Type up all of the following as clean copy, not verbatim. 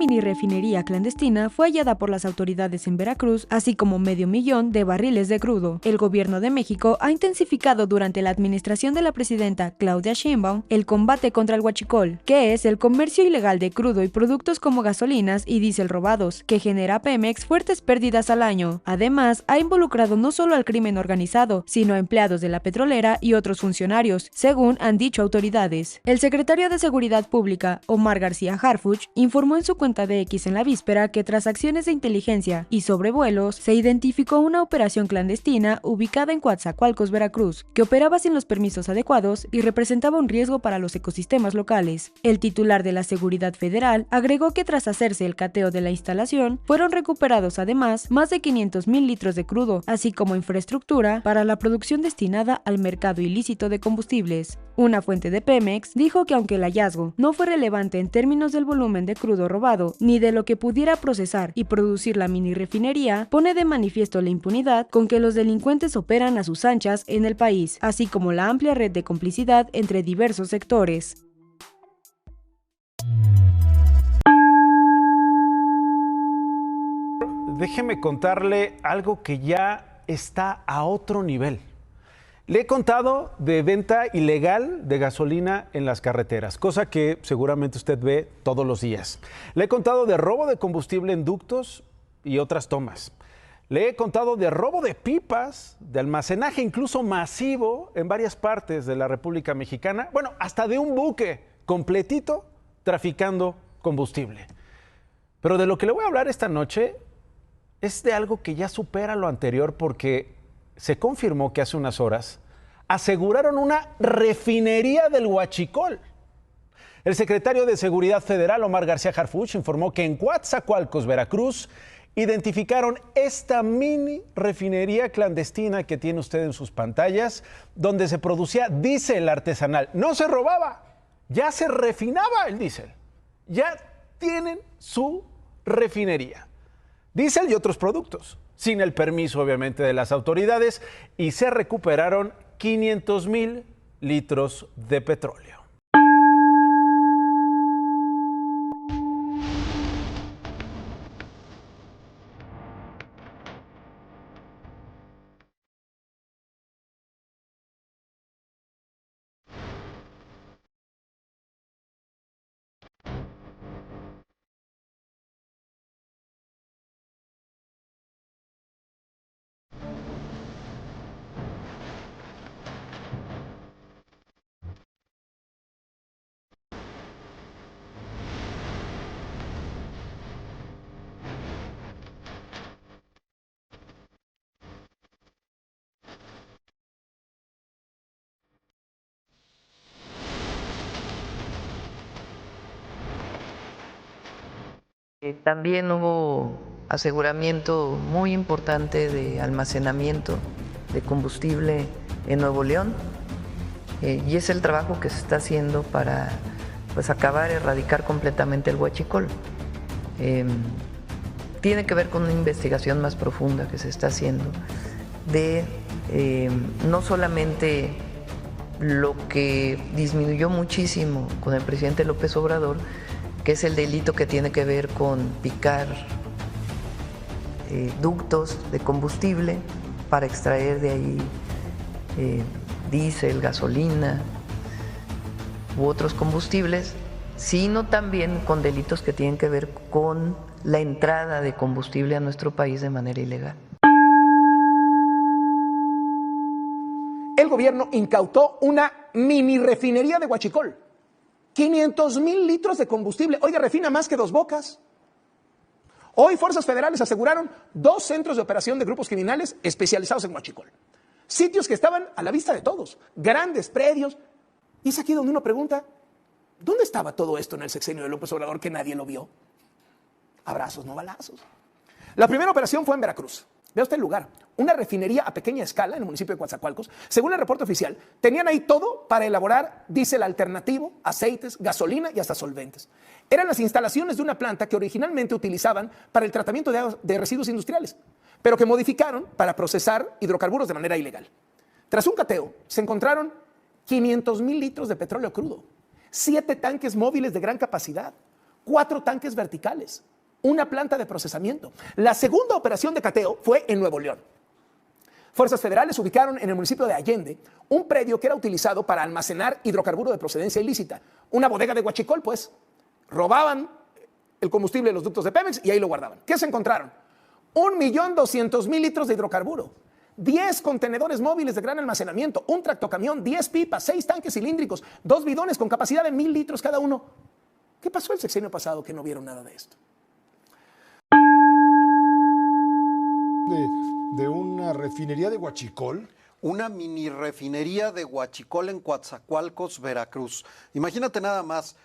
mini refinería clandestina fue hallada por las autoridades en Veracruz, así como 500,000 de barriles de crudo. El gobierno de México ha intensificado durante la administración de la presidenta Claudia Sheinbaum el combate contra el huachicol, que es el comercio ilegal de crudo y productos como gasolinas y diésel robados, que genera a Pemex fuertes pérdidas al año. Además, ha involucrado no solo al crimen organizado, sino a empleados de la petrolera y otros funcionarios, según han dicho autoridades. El secretario de Seguridad Pública, Omar García Harfuch, informó en su cuenta de X en la víspera que tras acciones de inteligencia y sobrevuelos, se identificó una operación clandestina ubicada en Coatzacoalcos, Veracruz, que operaba sin los permisos adecuados y representaba un riesgo para los ecosistemas locales. El titular de la Seguridad Federal agregó que tras hacerse el cateo de la instalación, fueron recuperados además más de 500,000 litros de crudo, así como infraestructura para la producción destinada al mercado ilícito de combustibles. Una fuente de Pemex dijo que aunque el hallazgo no fue relevante en términos del volumen de crudo robado ni de lo que pudiera procesar y producir la mini refinería, pone de manifiesto la impunidad con que los delincuentes operan a sus anchas en el país, así como la amplia red de complicidad entre diversos sectores. Déjeme contarle algo que ya está a otro nivel. Le he contado de venta ilegal de gasolina en las carreteras, cosa que seguramente usted ve todos los días. Le he contado de robo de combustible en ductos y otras tomas. Le he contado de robo de pipas, de almacenaje incluso masivo en varias partes de la República Mexicana. Bueno, hasta de un buque completito traficando combustible. Pero de lo que le voy a hablar esta noche es de algo que ya supera lo anterior porque se confirmó que hace unas horas aseguraron una refinería del huachicol. El secretario de Seguridad Federal, Omar García Harfuch, informó que en Coatzacoalcos, Veracruz, identificaron esta mini refinería clandestina que tiene usted en sus pantallas, donde se producía diésel artesanal. No se robaba, ya se refinaba el diésel. Ya tienen su refinería. Diésel y otros productos, sin el permiso obviamente de las autoridades, y se recuperaron 500,000 litros de petróleo. También hubo aseguramiento muy importante de almacenamiento de combustible en Nuevo León y es el trabajo que se está haciendo para acabar, erradicar completamente el huachicol. Tiene que ver con una investigación más profunda que se está haciendo de no solamente lo que disminuyó muchísimo con el presidente López Obrador, que es el delito que tiene que ver con picar ductos de combustible para extraer de ahí diésel, gasolina u otros combustibles, sino también con delitos que tienen que ver con la entrada de combustible a nuestro país de manera ilegal. El gobierno incautó una mini refinería de huachicol. 500,000 litros de combustible. Oiga, refina más que Dos Bocas. Hoy fuerzas federales aseguraron 2 centros de operación de grupos criminales especializados en huachicol. Sitios que estaban a la vista de todos, grandes predios. Y es aquí donde uno pregunta, ¿dónde estaba todo esto en el sexenio de López Obrador que nadie lo vio? Abrazos, no balazos. La primera operación fue en Veracruz. Vea usted el lugar, una refinería a pequeña escala en el municipio de Coatzacoalcos. Según el reporte oficial, tenían ahí todo para elaborar diésel alternativo, aceites, gasolina y hasta solventes. Eran las instalaciones de una planta que originalmente utilizaban para el tratamiento de residuos industriales, pero que modificaron para procesar hidrocarburos de manera ilegal. Tras un cateo, se encontraron 500,000 litros de petróleo crudo, 7 tanques móviles de gran capacidad, 4 tanques verticales, una planta de procesamiento. La segunda operación de cateo fue en Nuevo León. Fuerzas federales ubicaron en el municipio de Allende un predio que era utilizado para almacenar hidrocarburo de procedencia ilícita. Una bodega de huachicol, pues. Robaban el combustible de los ductos de Pemex y ahí lo guardaban. ¿Qué se encontraron? 1.200.000 litros de hidrocarburo, 10 contenedores móviles de gran almacenamiento, un tractocamión, 10 pipas, 6 tanques cilíndricos, 2 bidones con capacidad de 1,000 litros cada uno. ¿Qué pasó el sexenio pasado que no vieron nada de esto? De una refinería de huachicol. Una mini refinería de huachicol en Coatzacoalcos, Veracruz. Imagínate nada más,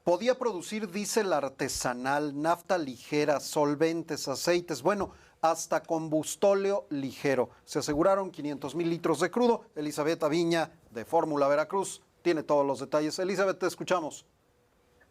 podía producir diésel artesanal, nafta ligera, solventes, aceites, bueno, hasta combustóleo ligero. Se aseguraron 500,000 litros de crudo. Elizabeth Aviña, de Fórmula Veracruz, tiene todos los detalles. Elizabeth, te escuchamos.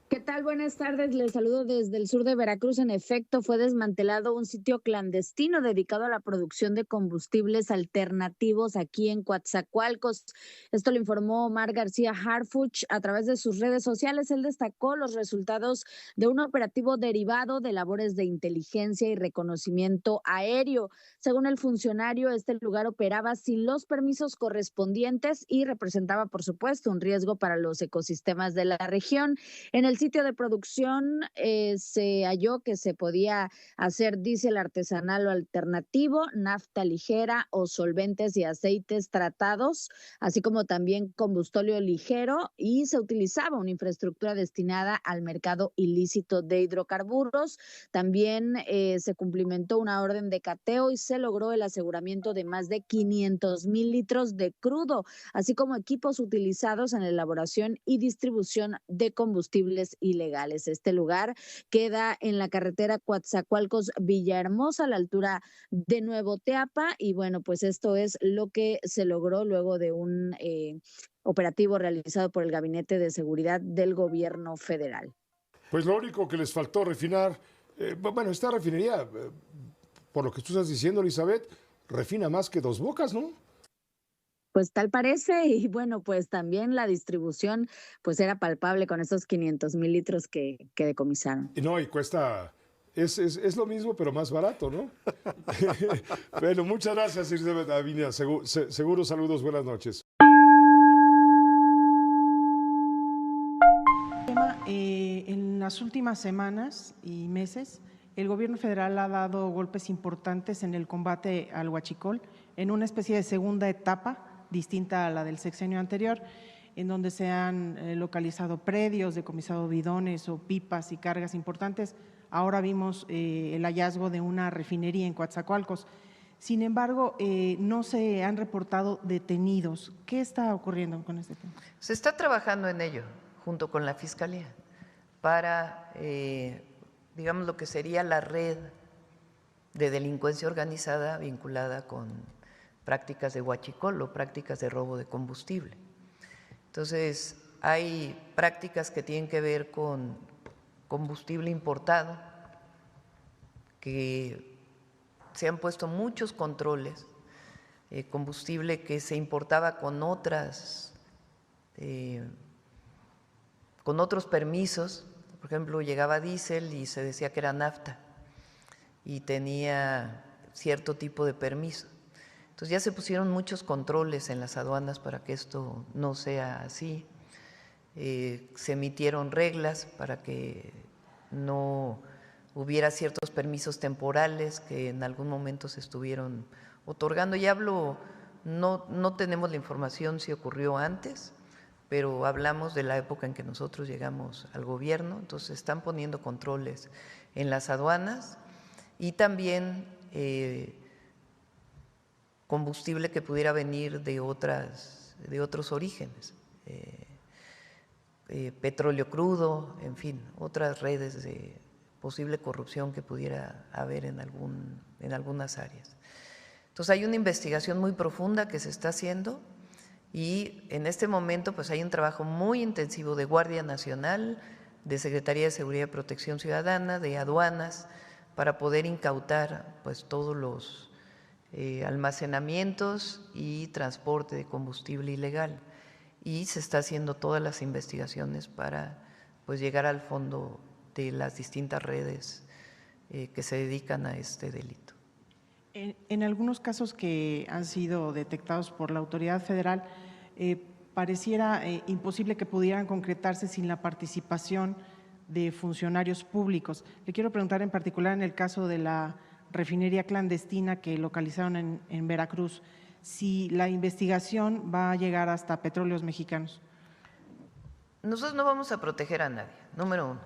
¿Qué tal? Buenas tardes, les saludo desde el sur de Veracruz. En efecto, fue desmantelado un sitio clandestino dedicado a la producción de combustibles alternativos aquí en Coatzacoalcos. Esto lo informó Omar García Harfuch a través de sus redes sociales. Él destacó los resultados de un operativo derivado de labores de inteligencia y reconocimiento aéreo. Según el funcionario, este lugar operaba sin los permisos correspondientes y representaba, por supuesto, un riesgo para los ecosistemas de la región. En el sitio de producción se halló que se podía hacer diésel artesanal o alternativo, nafta ligera o solventes y aceites tratados, así como también combustóleo ligero, y se utilizaba una infraestructura destinada al mercado ilícito de hidrocarburos. También se cumplimentó una orden de cateo y se logró el aseguramiento de más de 500,000 litros de crudo, así como equipos utilizados en la elaboración y distribución de combustibles ilegales. Este lugar queda en la carretera Coatzacoalcos-Villahermosa, a la altura de Nuevo Teapa, y bueno, pues esto es lo que se logró luego de un operativo realizado por el Gabinete de Seguridad del Gobierno Federal. Pues lo único que les faltó refinar, bueno, esta refinería, por lo que tú estás diciendo, Elizabeth, refina más que Dos Bocas, ¿no? Pues tal parece, y bueno, pues también la distribución pues era palpable con esos 500,000 litros que decomisaron. No, y cuesta, es lo mismo, pero más barato, ¿no? Bueno, muchas gracias, Elizabeth Aviña. Seguro, saludos, buenas noches. En las últimas semanas y meses, el gobierno federal ha dado golpes importantes en el combate al huachicol, en una especie de segunda etapa, distinta a la del sexenio anterior, en donde se han localizado predios, decomisado bidones o pipas y cargas importantes. Ahora vimos el hallazgo de una refinería en Coatzacoalcos. Sin embargo, no se han reportado detenidos. ¿Qué está ocurriendo con este tema? Se está trabajando en ello, junto con la Fiscalía, para, digamos, lo que sería la red de delincuencia organizada vinculada con prácticas de huachicol o prácticas de robo de combustible. Entonces, hay prácticas que tienen que ver con combustible importado, que se han puesto muchos controles, combustible que se importaba con otros permisos. Por ejemplo, llegaba diésel y se decía que era nafta y tenía cierto tipo de permiso. Entonces ya se pusieron muchos controles en las aduanas para que esto no sea así. Se emitieron reglas para que no hubiera ciertos permisos temporales que en algún momento se estuvieron otorgando. Y hablo, no tenemos la información si ocurrió antes, pero hablamos de la época en que nosotros llegamos al gobierno. Entonces están poniendo controles en las aduanas y también combustible que pudiera venir de otros orígenes, petróleo crudo, en fin, otras redes de posible corrupción que pudiera haber en algunas áreas. Entonces hay una investigación muy profunda que se está haciendo y en este momento pues hay un trabajo muy intensivo de Guardia Nacional, de Secretaría de Seguridad y Protección Ciudadana, de aduanas, para poder incautar pues todos los almacenamientos y transporte de combustible ilegal, y se está haciendo todas las investigaciones para pues llegar al fondo de las distintas redes que se dedican a este delito. En algunos casos que han sido detectados por la autoridad federal, pareciera imposible que pudieran concretarse sin la participación de funcionarios públicos. Le quiero preguntar en particular en el caso de la refinería clandestina que localizaron en Veracruz, si la investigación va a llegar hasta Petróleos Mexicanos. Nosotros no vamos a proteger a nadie, número uno.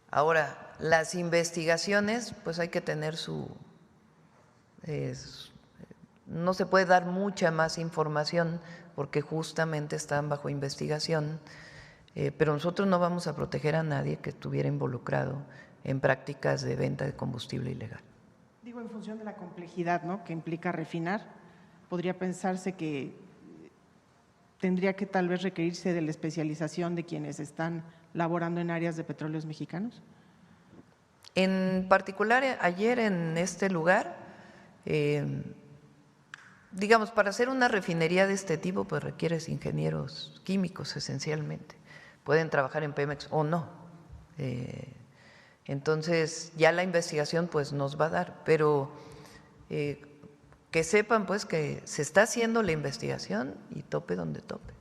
Ahora, las investigaciones, pues hay que tener no se puede dar mucha más información porque justamente están bajo investigación, pero nosotros no vamos a proteger a nadie que estuviera involucrado en prácticas de venta de combustible ilegal. Digo, en función de la complejidad, ¿no?, que implica refinar, podría pensarse que tendría que tal vez requerirse de la especialización de quienes están laborando en áreas de Petróleos Mexicanos. En particular, ayer en este lugar, digamos, para hacer una refinería de este tipo, pues requieres ingenieros químicos esencialmente. Pueden trabajar en Pemex o no. Entonces, ya la investigación pues nos va a dar, pero que sepan pues que se está haciendo la investigación y tope donde tope.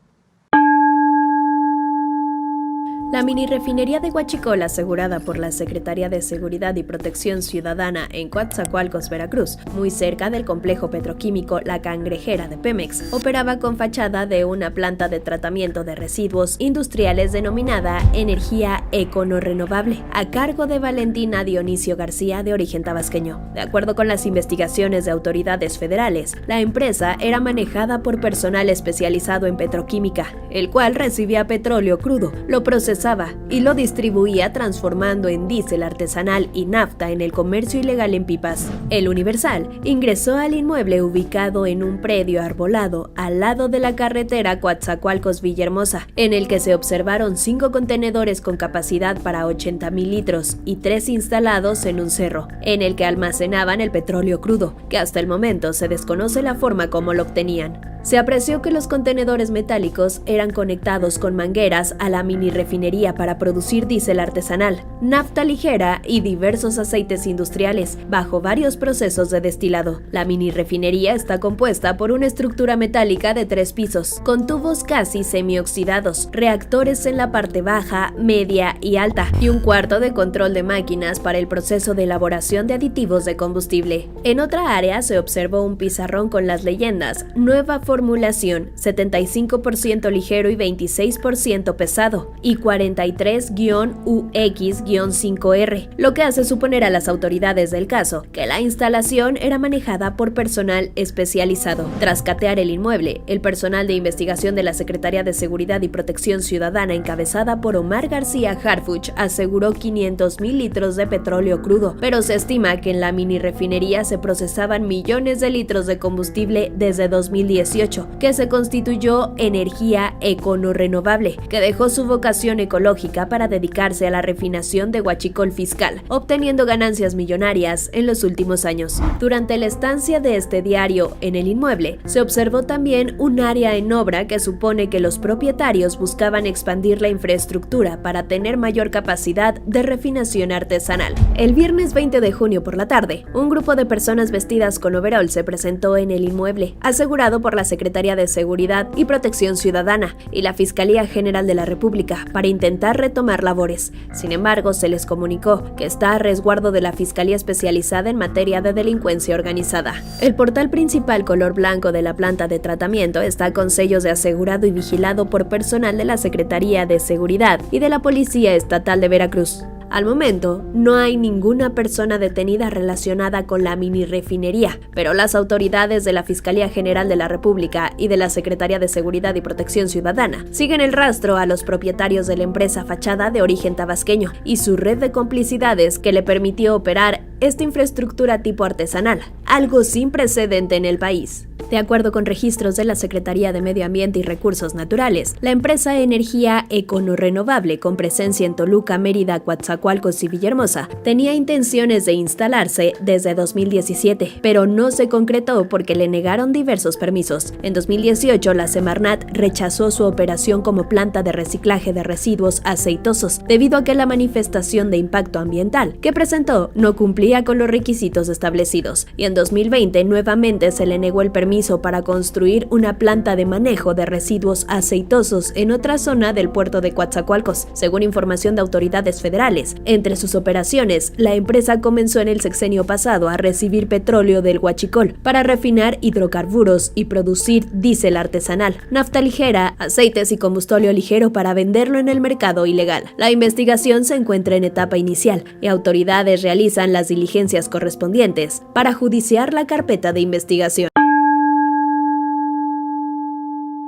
La mini-refinería de Huachicol, asegurada por la Secretaría de Seguridad y Protección Ciudadana en Coatzacoalcos, Veracruz, muy cerca del complejo petroquímico La Cangrejera de Pemex, operaba con fachada de una planta de tratamiento de residuos industriales denominada Energía Econo-Renovable, a cargo de Valentina Dionisio García, de origen tabasqueño. De acuerdo con las investigaciones de autoridades federales, la empresa era manejada por personal especializado en petroquímica, el cual recibía petróleo crudo, lo procesaba y lo distribuía transformando en diésel artesanal y nafta en el comercio ilegal en pipas. El Universal ingresó al inmueble ubicado en un predio arbolado al lado de la carretera Coatzacoalcos-Villahermosa, en el que se observaron 5 contenedores con capacidad para 80,000 litros y 3 instalados en un cerro, en el que almacenaban el petróleo crudo, que hasta el momento se desconoce la forma como lo obtenían. Se apreció que los contenedores metálicos eran conectados con mangueras a la mini refinería para producir diésel artesanal, nafta ligera y diversos aceites industriales, bajo varios procesos de destilado. La mini refinería está compuesta por una estructura metálica de 3 pisos, con tubos casi semioxidados, reactores en la parte baja, media y alta, y un cuarto de control de máquinas para el proceso de elaboración de aditivos de combustible. En otra área se observó un pizarrón con las leyendas: nueva formulación, 75% ligero y 26% pesado, y 43-UX-5R, lo que hace suponer a las autoridades del caso que la instalación era manejada por personal especializado. Tras catear el inmueble, el personal de investigación de la Secretaría de Seguridad y Protección Ciudadana, encabezada por Omar García Harfuch, aseguró 500,000 litros de petróleo crudo, pero se estima que en la mini refinería se procesaban millones de litros de combustible desde 2018, que se constituyó Energía Econo-Renovable, que dejó su vocación ecológica para dedicarse a la refinación de huachicol fiscal, obteniendo ganancias millonarias en los últimos años. Durante la estancia de este diario en el inmueble, se observó también un área en obra que supone que los propietarios buscaban expandir la infraestructura para tener mayor capacidad de refinación artesanal. El viernes 20 de junio por la tarde, un grupo de personas vestidas con overol se presentó en el inmueble, asegurado por la Secretaría de Seguridad y Protección Ciudadana y la Fiscalía General de la República, para intentar retomar labores. Sin embargo, se les comunicó que está a resguardo de la Fiscalía Especializada en materia de delincuencia organizada. El portal principal color blanco de la planta de tratamiento está con sellos de asegurado y vigilado por personal de la Secretaría de Seguridad y de la Policía Estatal de Veracruz. Al momento, no hay ninguna persona detenida relacionada con la mini refinería, pero las autoridades de la Fiscalía General de la República y de la Secretaría de Seguridad y Protección Ciudadana siguen el rastro a los propietarios de la empresa fachada de origen tabasqueño y su red de complicidades que le permitió operar esta infraestructura tipo artesanal, algo sin precedente en el país. De acuerdo con registros de la Secretaría de Medio Ambiente y Recursos Naturales, la empresa Energía Econo-Renovable, con presencia en Toluca, Mérida, Coatzacoalcos y Villahermosa, tenía intenciones de instalarse desde 2017, pero no se concretó porque le negaron diversos permisos. En 2018, la Semarnat rechazó su operación como planta de reciclaje de residuos aceitosos, debido a que la manifestación de impacto ambiental que presentó no cumplía con los requisitos establecidos, y en 2020 nuevamente se le negó el permiso para construir una planta de manejo de residuos aceitosos en otra zona del puerto de Coatzacoalcos. Según información de autoridades federales, entre sus operaciones, la empresa comenzó en el sexenio pasado a recibir petróleo del Huachicol para refinar hidrocarburos y producir diésel artesanal, nafta ligera, aceites y combustible ligero para venderlo en el mercado ilegal. La investigación se encuentra en etapa inicial y autoridades realizan las diligencias correspondientes para judiciar la carpeta de investigación.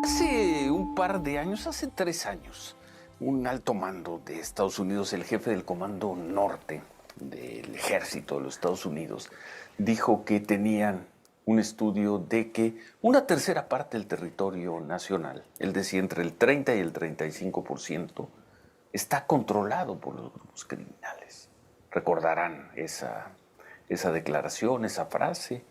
Hace un par de años, hace 3 años, un alto mando de Estados Unidos, el jefe del Comando Norte del Ejército de los Estados Unidos, dijo que tenían un estudio de que una tercera parte del territorio nacional, él decía entre el 30 y el 35%, está controlado por los grupos criminales. Recordarán esa declaración, esa frase,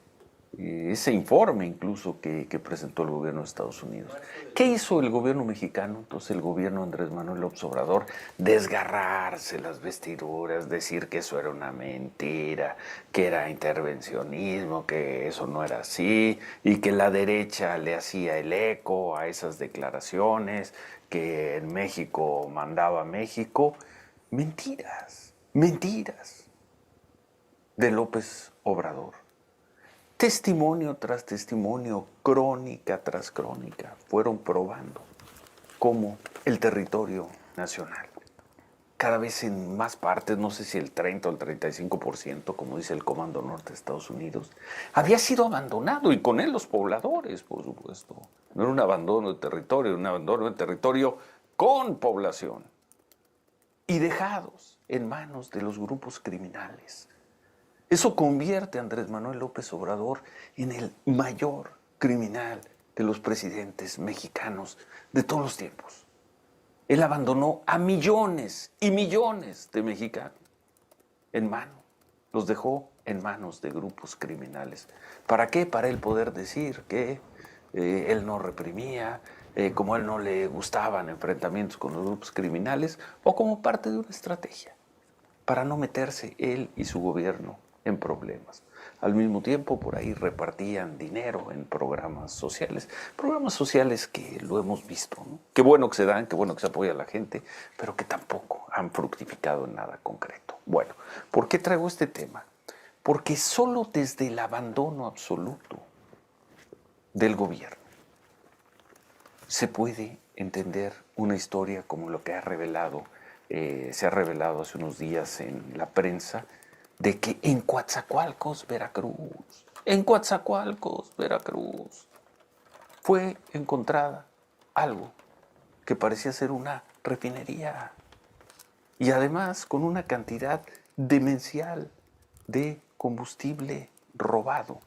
ese informe incluso que presentó el gobierno de Estados Unidos. ¿Qué hizo el gobierno mexicano? Entonces el gobierno de Andrés Manuel López Obrador, desgarrarse las vestiduras, decir que eso era una mentira, que era intervencionismo, que eso no era así, y que la derecha le hacía el eco a esas declaraciones, que en México mandaba México. Mentiras, mentiras de López Obrador. Testimonio tras testimonio, crónica tras crónica, fueron probando cómo el territorio nacional, cada vez en más partes, no sé si el 30 o el 35%, como dice el Comando Norte de Estados Unidos, había sido abandonado, y con él los pobladores, por supuesto. No era un abandono de territorio, era un abandono de territorio con población, y dejados en manos de los grupos criminales. Eso convierte a Andrés Manuel López Obrador en el mayor criminal de los presidentes mexicanos de todos los tiempos. Él abandonó a millones y millones de mexicanos los dejó en manos de grupos criminales. ¿Para qué? Para él poder decir que él no reprimía, como a él no le gustaban enfrentamientos con los grupos criminales, o como parte de una estrategia para no meterse él y su gobierno en problemas. Al mismo tiempo, por ahí repartían dinero en programas sociales que lo hemos visto, ¿no? Qué bueno que se dan, qué bueno que se apoya a la gente, pero que tampoco han fructificado en nada concreto. Bueno, ¿por qué traigo este tema? Porque solo desde el abandono absoluto del gobierno se puede entender una historia como lo que se ha revelado hace unos días en la prensa, de que en Coatzacoalcos, Veracruz, fue encontrada algo que parecía ser una refinería, y además con una cantidad demencial de combustible robado.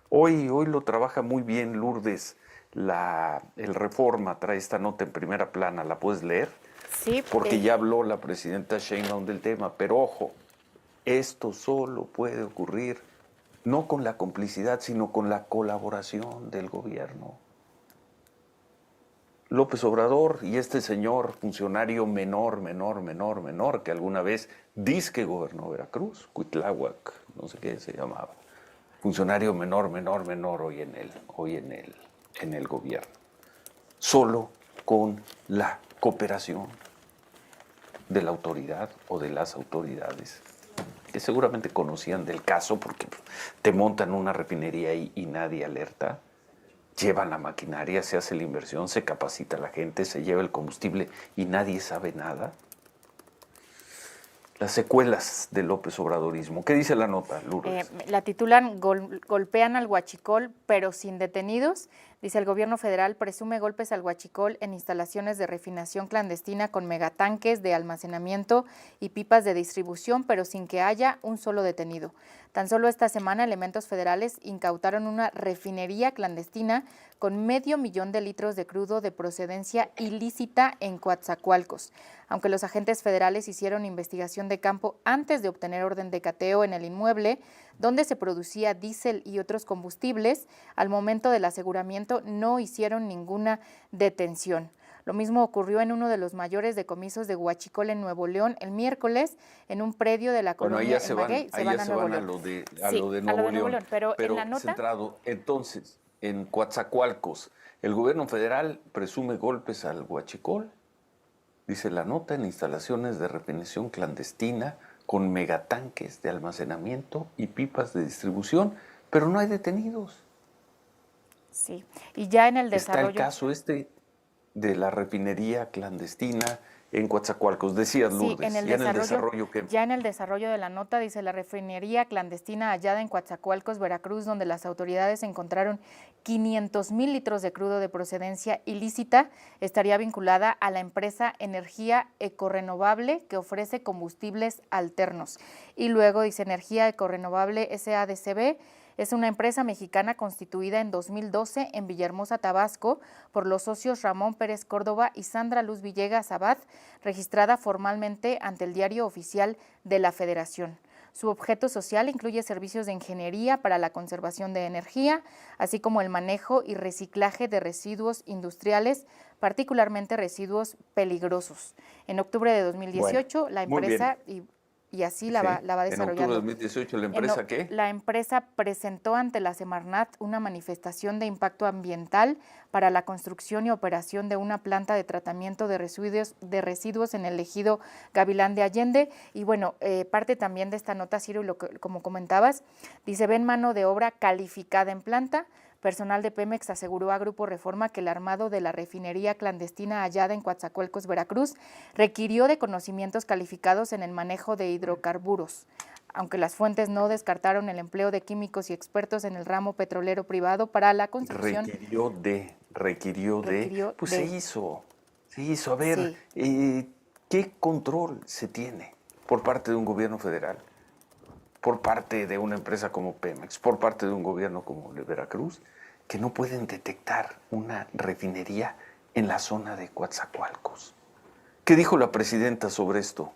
Hoy lo trabaja muy bien Lourdes, el Reforma trae esta nota en primera plana, ¿la puedes leer? Sí. Porque ya habló la presidenta Sheinbaum del tema, pero ojo, esto solo puede ocurrir no con la complicidad, sino con la colaboración del gobierno. López Obrador y este señor funcionario menor, que alguna vez dizque gobernó Veracruz, Cuitláhuac, no sé qué se llamaba. Funcionario menor hoy en el gobierno. Solo con la cooperación de la autoridad o de las autoridades, que seguramente conocían del caso, porque te montan una refinería y nadie alerta, llevan la maquinaria, se hace la inversión, se capacita a la gente, se lleva el combustible y nadie sabe nada. Las secuelas del López Obradorismo. ¿Qué dice la nota, Lourdes? La titulan Golpean al Huachicol, pero sin detenidos. Dice, el gobierno federal presume golpes al Huachicol en instalaciones de refinación clandestina con megatanques de almacenamiento y pipas de distribución, pero sin que haya un solo detenido. Tan solo esta semana, elementos federales incautaron una refinería clandestina con 500,000 de litros de crudo de procedencia ilícita en Coatzacoalcos. Aunque los agentes federales hicieron investigación de campo antes de obtener orden de cateo en el inmueble, donde se producía diésel y otros combustibles, al momento del aseguramiento no hicieron ninguna detención. Lo mismo ocurrió en uno de los mayores decomisos de Huachicol en Nuevo León el miércoles, en un predio de la colonia El Maguey. Se van a lo de Nuevo León. Pero en la nota, centrado, entonces, en Coatzacoalcos, el gobierno federal presume golpes al Huachicol, dice la nota, en instalaciones de refinación clandestina con megatanques de almacenamiento y pipas de distribución, pero no hay detenidos. Sí, y ya en el desarrollo... Está el caso de la refinería clandestina en Coatzacoalcos. Decías, Lourdes, sí, ya en el desarrollo de la nota dice la refinería clandestina hallada en Coatzacoalcos, Veracruz, donde las autoridades encontraron 500,000 litros de crudo de procedencia ilícita, estaría vinculada a la empresa Energía Ecorenovable, que ofrece combustibles alternos. Y luego dice Energía Ecorenovable SADCB, es una empresa mexicana constituida en 2012 en Villahermosa, Tabasco, por los socios Ramón Pérez Córdoba y Sandra Luz Villegas Abad, registrada formalmente ante el Diario Oficial de la Federación. Su objeto social incluye servicios de ingeniería para la conservación de energía, así como el manejo y reciclaje de residuos industriales, particularmente residuos peligrosos. En octubre de 2018, la empresa... Y así la va desarrollando. En octubre de 2018, ¿la empresa qué? La empresa presentó ante la Semarnat una manifestación de impacto ambiental para la construcción y operación de una planta de tratamiento de residuos en el ejido Gavilán de Allende. Y bueno, parte también de esta nota, Ciro, como comentabas, dice, ven mano de obra calificada en planta. Personal de Pemex aseguró a Grupo Reforma que el armado de la refinería clandestina hallada en Coatzacoalcos, Veracruz, requirió de conocimientos calificados en el manejo de hidrocarburos, aunque las fuentes no descartaron el empleo de químicos y expertos en el ramo petrolero privado para la construcción. Requirió de. Pues se hizo. A ver, sí. ¿Qué control se tiene por parte de un gobierno federal? Por parte de una empresa como Pemex, por parte de un gobierno como el de Veracruz, que no pueden detectar una refinería en la zona de Coatzacoalcos. ¿Qué dijo la presidenta sobre esto,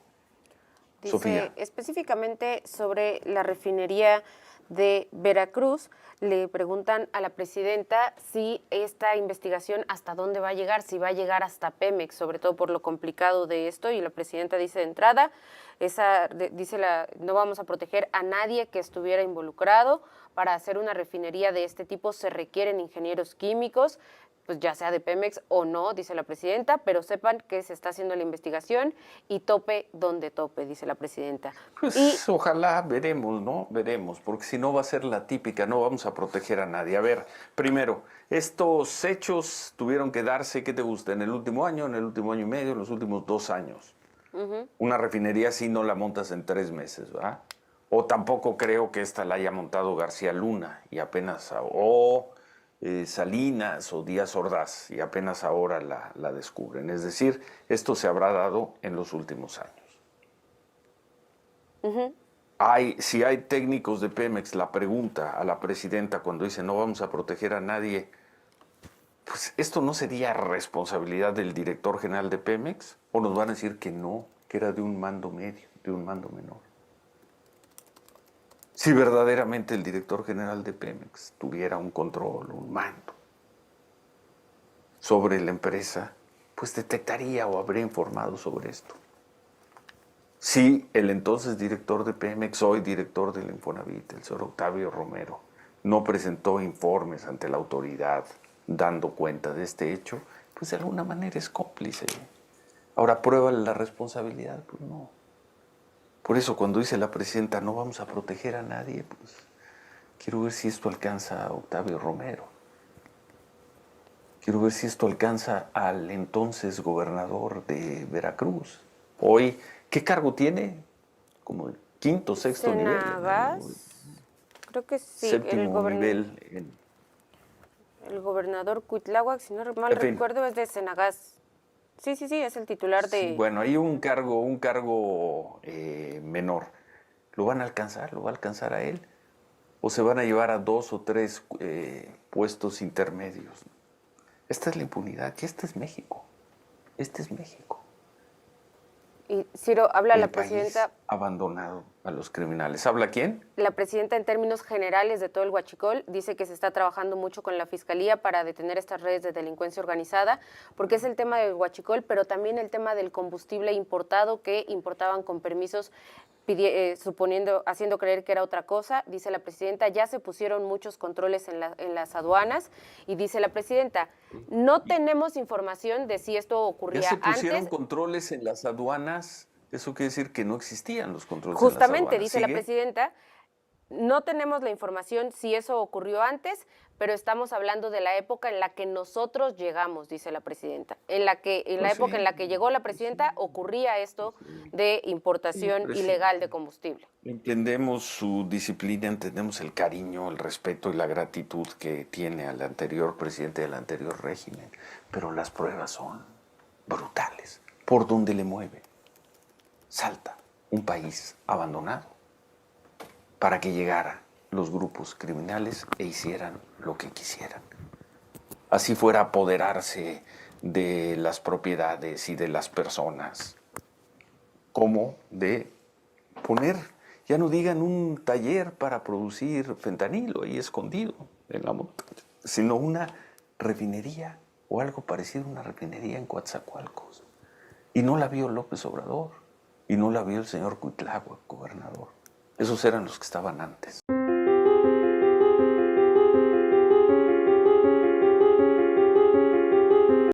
Sofía? Específicamente sobre la refinería de Veracruz, le preguntan a la presidenta si esta investigación hasta dónde va a llegar, si va a llegar hasta Pemex, sobre todo por lo complicado de esto, y la presidenta dice de entrada, no vamos a proteger a nadie que estuviera involucrado. Para hacer una refinería de este tipo se requieren ingenieros químicos, pues ya sea de Pemex o no, dice la presidenta, pero sepan que se está haciendo la investigación y tope donde tope, dice la presidenta. Pues ojalá, veremos, ¿no? Veremos, porque si no va a ser la típica, no vamos a proteger a nadie. A ver, primero, estos hechos tuvieron que darse, ¿qué te gusta? ¿En el último año, en el último año y medio, en los últimos 2 años? Una refinería así no la montas en 3 meses, ¿verdad? O tampoco creo que esta la haya montado García Luna y apenas... Salinas o Díaz Ordaz, y apenas ahora la descubren. Es decir, esto se habrá dado en los últimos años. Si hay técnicos de Pemex, la pregunta a la presidenta cuando dice no vamos a proteger a nadie, pues esto no sería responsabilidad del director general de Pemex, o nos van a decir que no, que era de un mando medio, de un mando menor. Si verdaderamente el director general de Pemex tuviera un control, un mando sobre la empresa, pues detectaría o habría informado sobre esto. Si el entonces director de Pemex, hoy director del Infonavit, el señor Octavio Romero, no presentó informes ante la autoridad dando cuenta de este hecho, pues de alguna manera es cómplice. Ahora, ¿pruébale la responsabilidad? Pues no. Por eso cuando dice la presidenta no vamos a proteger a nadie, pues quiero ver si esto alcanza a Octavio Romero. Quiero ver si esto alcanza al entonces gobernador de Veracruz. Hoy, ¿qué cargo tiene? Como el 5º, 6º nivel. Creo que sí. Séptimo nivel. El gobernador Cuitláhuac, si no mal recuerdo, es de Senagás. Sí, es el titular de... Sí, bueno, hay un cargo menor. ¿Lo van a alcanzar? ¿Lo va a alcanzar a él? ¿O se van a llevar a 2 o 3 puestos intermedios? Esta es la impunidad y este es México. Este es México. Y Ciro, habla la país presidenta... abandonado a los criminales. ¿Habla quién? La presidenta, en términos generales de todo el huachicol, dice que se está trabajando mucho con la Fiscalía para detener estas redes de delincuencia organizada, porque es el tema del huachicol, pero también el tema del combustible importado que importaban con permisos, haciendo creer que era otra cosa. Dice la presidenta, ya se pusieron muchos controles en las aduanas, y dice la presidenta, no tenemos información de si esto ocurría ¿Ya se pusieron antes. controles en las aduanas? Eso quiere decir que no existían los controles Justamente, en las aduanas. dice la presidenta, no tenemos la información si eso ocurrió antes, pero estamos hablando de la época en la que nosotros llegamos, dice la presidenta. En la época en la que llegó la presidenta ocurría esto de importación ilegal de combustible. Entendemos su disciplina, entendemos el cariño, el respeto y la gratitud que tiene al anterior presidente del anterior régimen, pero las pruebas son brutales. ¿Por dónde le mueve? Salta, un país abandonado, para que llegaran los grupos criminales e hicieran lo que quisieran. Así fuera apoderarse de las propiedades y de las personas, como de poner, ya no digan un taller para producir fentanilo ahí escondido en la montaña, sino una refinería o algo parecido a una refinería en Coatzacoalcos. Y no la vio López Obrador, y no la vio el señor Cuitláhuac, gobernador. Esos eran los que estaban antes.